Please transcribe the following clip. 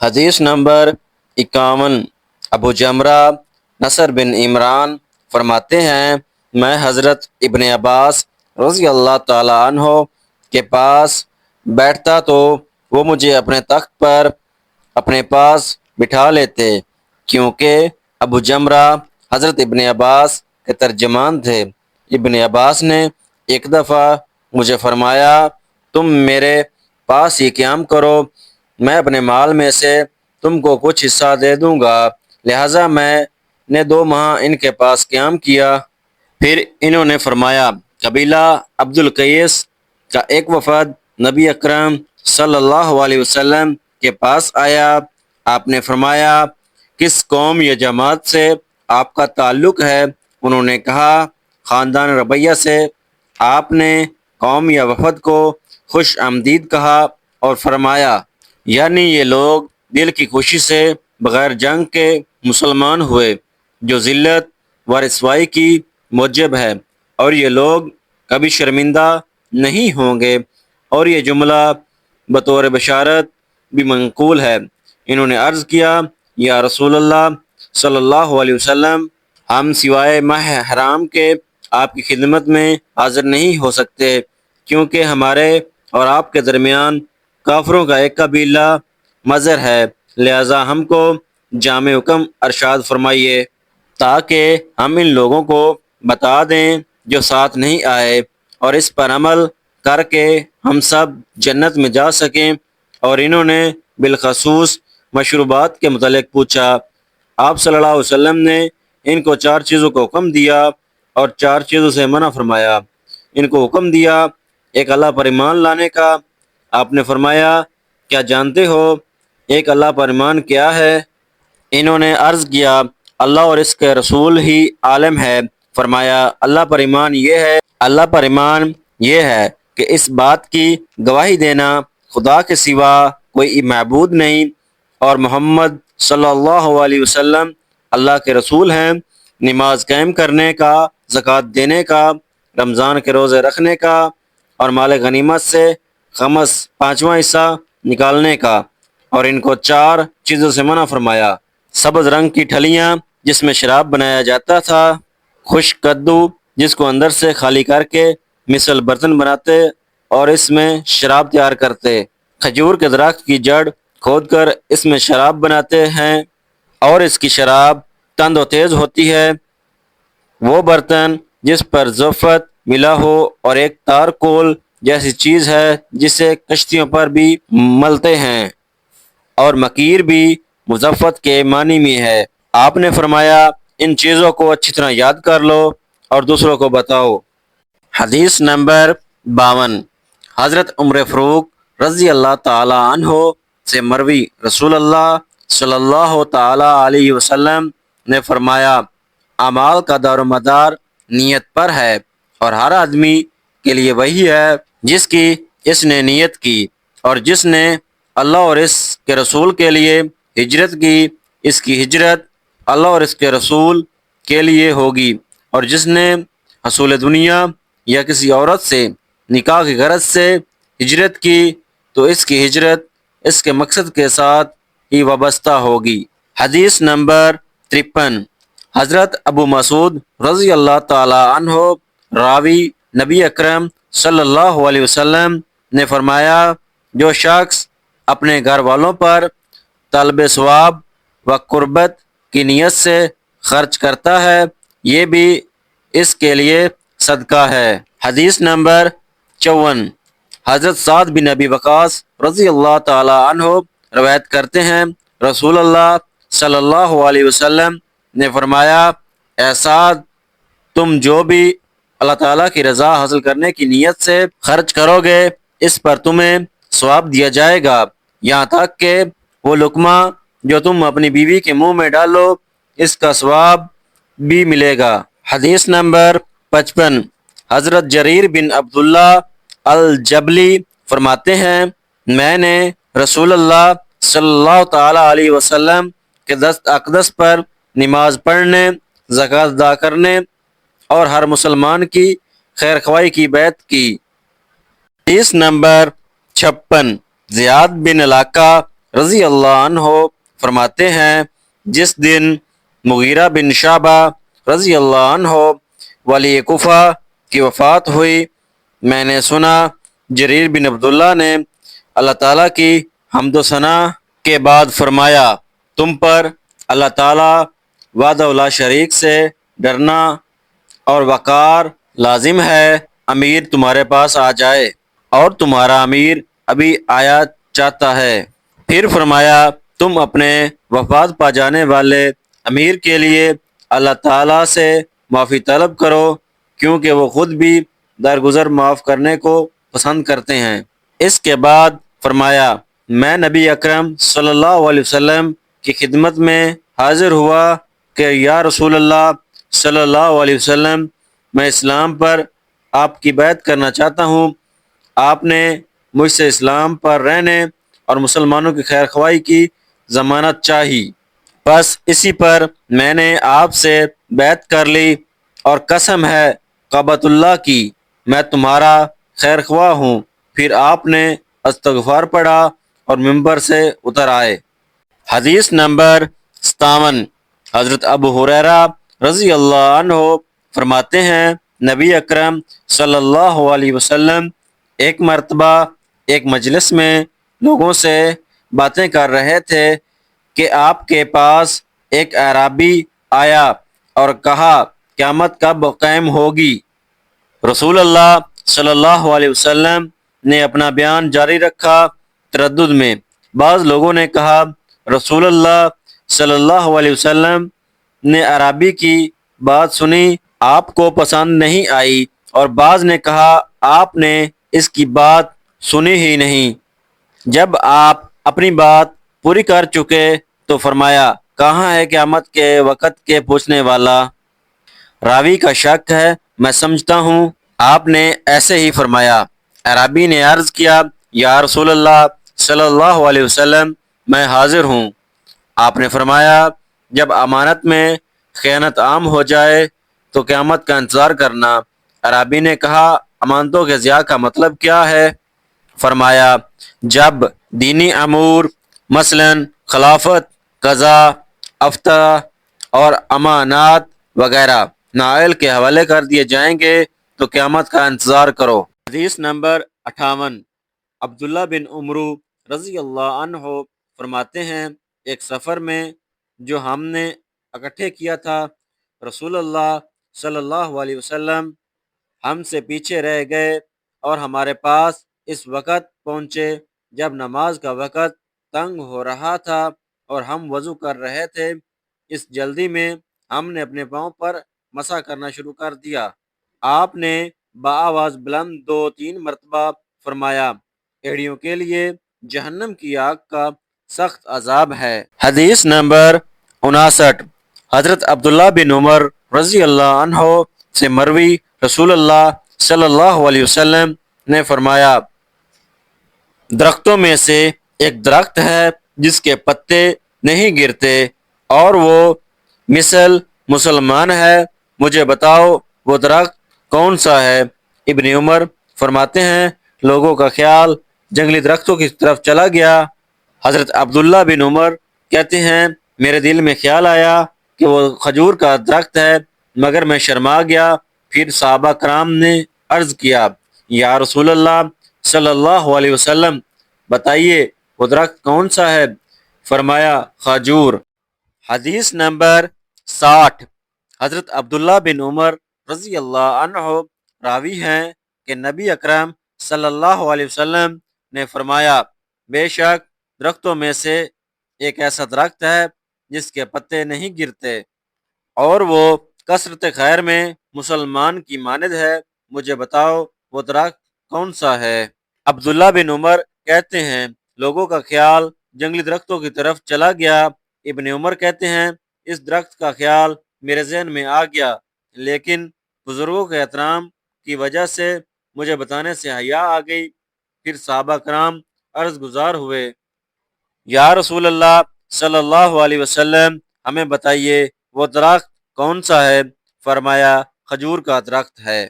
حدیث نمبر 51۔ ابو جمرہ نصر بن عمران فرماتے ہیں، میں حضرت ابن عباس رضی اللہ تعالیٰ عنہ کے پاس بیٹھتا تو وہ مجھے اپنے تخت پر اپنے پاس بٹھا لیتے، کیونکہ ابو جمرہ حضرت ابن عباس کے ترجمان تھے۔ ابن عباس نے ایک دفعہ مجھے فرمایا، تم میرے پاس ہی قیام کرو، میں اپنے مال میں سے تم کو کچھ حصہ دے دوں گا۔ لہٰذا میں نے 2 ماہ ان کے پاس قیام کیا۔ پھر انہوں نے فرمایا، قبیلہ عبد القیس کا ایک وفد نبی اکرم صلی اللہ علیہ وسلم کے پاس آیا۔ آپ نے فرمایا، کس قوم یا جماعت سے آپ کا تعلق ہے؟ انہوں نے کہا، خاندان ربیہ سے۔ آپ نے قوم یا وفد کو خوش آمدید کہا اور فرمایا، یعنی یہ لوگ دل کی خوشی سے بغیر جنگ کے مسلمان ہوئے، جو ذلت و رسوائی کی موجب ہے، اور یہ لوگ کبھی شرمندہ نہیں ہوں گے۔ اور یہ جملہ بطور بشارت بھی منقول ہے۔ انہوں نے عرض کیا، یا رسول اللہ صلی اللہ علیہ وسلم، ہم سوائے ماہ حرام کے آپ کی خدمت میں حاضر نہیں ہو سکتے، کیونکہ ہمارے اور آپ کے درمیان کافروں کا ایک قبیلہ مضر ہے، لہذا ہم کو جامع حکم ارشاد فرمائیے تاکہ ہم ان لوگوں کو بتا دیں جو ساتھ نہیں آئے، اور اس پر عمل کر کے ہم سب جنت میں جا سکیں۔ اور انہوں نے بالخصوص مشروبات کے متعلق پوچھا۔ آپ صلی اللہ علیہ وسلم نے ان کو 4 چیزوں کو حکم دیا اور 4 چیزوں سے منع فرمایا۔ ان کو حکم دیا ایک اللہ پر ایمان لانے کا۔ آپ نے فرمایا، کیا جانتے ہو ایک اللہ پر ایمان کیا ہے؟ انہوں نے عرض کیا، اللہ اور اس کے رسول ہی عالم ہے۔ فرمایا، اللہ پر ایمان یہ ہے کہ اس بات کی گواہی دینا خدا کے سوا کوئی معبود نہیں، اور محمد صلی اللہ علیہ وسلم اللہ کے رسول ہیں، نماز قائم کرنے کا، زکوٰۃ دینے کا، رمضان کے روزے رکھنے کا، اور مال غنیمت سے خمس 5واں حصہ نکالنے کا۔ اور ان کو 4 چیزوں سے منع فرمایا، سبز رنگ کی ٹھلیاں جس میں شراب بنایا جاتا تھا، خشک کدو جس کو اندر سے خالی کر کے مثل برتن بناتے اور اس میں شراب تیار کرتے، کھجور کے درخت کی جڑ کھود کر اس میں شراب بناتے ہیں اور اس کی شراب تند و تیز ہوتی ہے، وہ برتن جس پر زفت ملا ہو اور ایک تارکول جیسی چیز ہے جسے کشتیوں پر بھی ملتے ہیں، اور مکیر بھی مزفت کے معنی میں ہے۔ آپ نے فرمایا، ان چیزوں کو اچھی طرح یاد کر لو اور دوسروں کو بتاؤ۔ حدیث نمبر 52۔ حضرت عمر فاروق رضی اللہ تعالی عنہ سے مروی، رسول اللہ صلی اللہ تعالی علیہ وسلم نے فرمایا، اعمال کا دار و مدار نیت پر ہے، اور ہر آدمی کے لیے وہی ہے جس کی اس نے نیت کی، اور جس نے اللہ اور اس کے رسول کے لیے ہجرت کی، اس کی ہجرت اللہ اور اس کے رسول کے لیے ہوگی، اور جس نے حصول دنیا یا کسی عورت سے نکاح کی غرض سے ہجرت کی تو اس کی ہجرت اس کے مقصد کے ساتھ ہی وابستہ ہوگی۔ حدیث نمبر 53۔ حضرت ابو مسعود رضی اللہ تعالی عنہ راوی، نبی اکرم صلی اللہ علیہ وسلم نے فرمایا، جو شخص اپنے گھر والوں پر طلب ثواب و قربت کی نیت سے خرچ کرتا ہے، یہ بھی اس کے لیے صدقہ ہے۔ حدیث نمبر 54۔ حضرت سعد بن ابی وقاص رضی اللہ تعالی عنہ روایت کرتے ہیں، رسول اللہ صلی اللہ علیہ وسلم نے فرمایا، اے سعد، تم جو بھی اللہ تعالیٰ کی رضا حاصل کرنے کی نیت سے خرچ کرو گے، اس پر تمہیں ثواب دیا جائے گا، یہاں تک کہ وہ لقمہ جو تم اپنی بیوی کے منہ میں ڈالو، اس کا ثواب بھی ملے گا۔ حدیث نمبر 55۔ حضرت جریر بن عبداللہ الجبلی فرماتے ہیں، میں نے رسول اللہ صلی اللہ تعالی علیہ وسلم کے دست اقدس پر نماز پڑھنے، زکوٰۃ ادا کرنے اور ہر مسلمان کی خیر خواہی کی بیعت کی۔ حدیث نمبر 56۔ زیاد بن علاقہ رضی اللہ عنہ فرماتے ہیں جس دن مغیرہ بن شعبہ رضی اللہ عنہ ولی کوفہ کی وفات ہوئی، میں نے سنا جریر بن عبداللہ نے اللہ تعالیٰ کی حمد و ثنا کے بعد فرمایا، تم پر اللہ تعالیٰ وحدہ لا شریک سے ڈرنا اور وقار لازم ہے۔ امیر تمہارے پاس آ جائے اور تمہارا امیر ابھی آیا چاہتا ہے۔ پھر فرمایا، تم اپنے وفات پا جانے والے امیر کے لیے اللہ تعالیٰ سے معافی طلب کرو، کیونکہ وہ خود بھی درگزر معاف کرنے کو پسند کرتے ہیں۔ اس کے بعد فرمایا، میں نبی اکرم صلی اللہ علیہ وسلم کی خدمت میں حاضر ہوا کہ یا رسول اللہ صلی اللہ علیہ وسلم، میں اسلام پر آپ کی بیعت کرنا چاہتا ہوں۔ آپ نے مجھ سے اسلام پر رہنے اور مسلمانوں کی خیر خواہی کی ضمانت چاہی، بس اسی پر میں نے آپ سے بیعت کر لی، اور قسم ہے کعبۃ اللہ کی، میں تمہارا خیر خواہ ہوں۔ پھر آپ نے استغفار پڑھا اور ممبر سے اتر آئے۔ حدیث نمبر 57، حضرت ابو ہریرہ رضی اللہ عنہ فرماتے ہیں نبی اکرم صلی اللہ علیہ وسلم ایک مرتبہ ایک مجلس میں لوگوں سے باتیں کر رہے تھے کہ آپ کے پاس ایک اعرابی آیا اور کہا، قیامت کب قائم ہوگی؟ رسول اللہ صلی اللہ علیہ وسلم نے اپنا بیان جاری رکھا تردد میں۔ بعض لوگوں نے کہا، رسول اللہ صلی اللہ علیہ وسلم نے اعرابی کی بات سنی، آپ کو پسند نہیں آئی، اور بعض نے کہا آپ نے اس کی بات سنی ہی نہیں۔ جب آپ اپنی بات پوری کر چکے تو فرمایا، کہاں ہے قیامت کے وقت کے پوچھنے والا؟ راوی کا شک ہے، میں سمجھتا ہوں آپ نے ایسے ہی فرمایا۔ اعرابی نے عرض کیا، یا رسول اللہ صلی اللہ علیہ وسلم، میں حاضر ہوں۔ آپ نے فرمایا، جب امانت میں خیانت عام ہو جائے تو قیامت کا انتظار کرنا۔ اعرابی نے کہا، امانتوں کے ضیاع کا مطلب کیا ہے؟ فرمایا، جب دینی امور مثلا خلافت، قضاء، افتاء اور امانات وغیرہ نائل کے حوالے کر دیے جائیں گے تو قیامت کا انتظار کرو۔ حدیث نمبر 58، عبداللہ بن عمرو رضی اللہ عنہ فرماتے ہیں ایک سفر میں جو ہم نے اکٹھے کیا تھا، رسول اللہ صلی اللہ علیہ وسلم ہم سے پیچھے رہ گئے اور ہمارے پاس اس وقت پہنچے جب نماز کا وقت تنگ ہو رہا تھا اور ہم وضو کر رہے تھے۔ اس جلدی میں ہم نے اپنے پاؤں پر مسح کرنا شروع کر دیا۔ آپ نے بآواز بلند 2-3 مرتبہ فرمایا، ایڑیوں کے لیے جہنم کی آگ کا سخت عذاب ہے۔ حدیث نمبر 59، حضرت عبداللہ بن عمر رضی اللہ عنہ سے مروی، رسول اللہ صلی اللہ علیہ وسلم نے فرمایا، درختوں میں سے ایک درخت ہے جس کے پتے نہیں گرتے اور وہ مثل مسلمان ہے، مجھے بتاؤ وہ درخت کون سا ہے؟ ابن عمر فرماتے ہیں لوگوں کا خیال جنگلی درختوں کی طرف چلا گیا۔ حضرت عبداللہ بن عمر کہتے ہیں میرے دل میں خیال آیا کہ وہ کھجور کا درخت ہے، مگر میں شرما گیا۔ پھر صحابہ کرام نے عرض کیا، یا رسول اللہ صلی اللہ علیہ وسلم، بتائیے وہ درخت کون سا ہے؟ فرمایا، کھجور۔ حدیث نمبر 60، حضرت عبداللہ بن عمر رضی اللہ عنہ راوی ہیں کہ نبی اکرم صلی اللہ علیہ وسلم نے فرمایا، بے شک درختوں میں سے ایک ایسا درخت ہے جس کے پتے نہیں گرتے اور وہ کثرت خیر میں مسلمان کی مانند ہے، مجھے بتاؤ وہ درخت کون سا ہے؟ عبداللہ بن عمر کہتے ہیں لوگوں کا خیال جنگلی درختوں کی طرف چلا گیا۔ ابن عمر کہتے ہیں اس درخت کا خیال میرے ذہن میں آ گیا، لیکن بزرگوں کے احترام کی وجہ سے مجھے بتانے سے حیا آ گئی۔ پھر صحابہ کرام عرض گزار ہوئے، یا رسول اللہ صلی اللہ علیہ وسلم، ہمیں بتائیے وہ درخت کون سا ہے؟ فرمایا، کھجور کا درخت ہے۔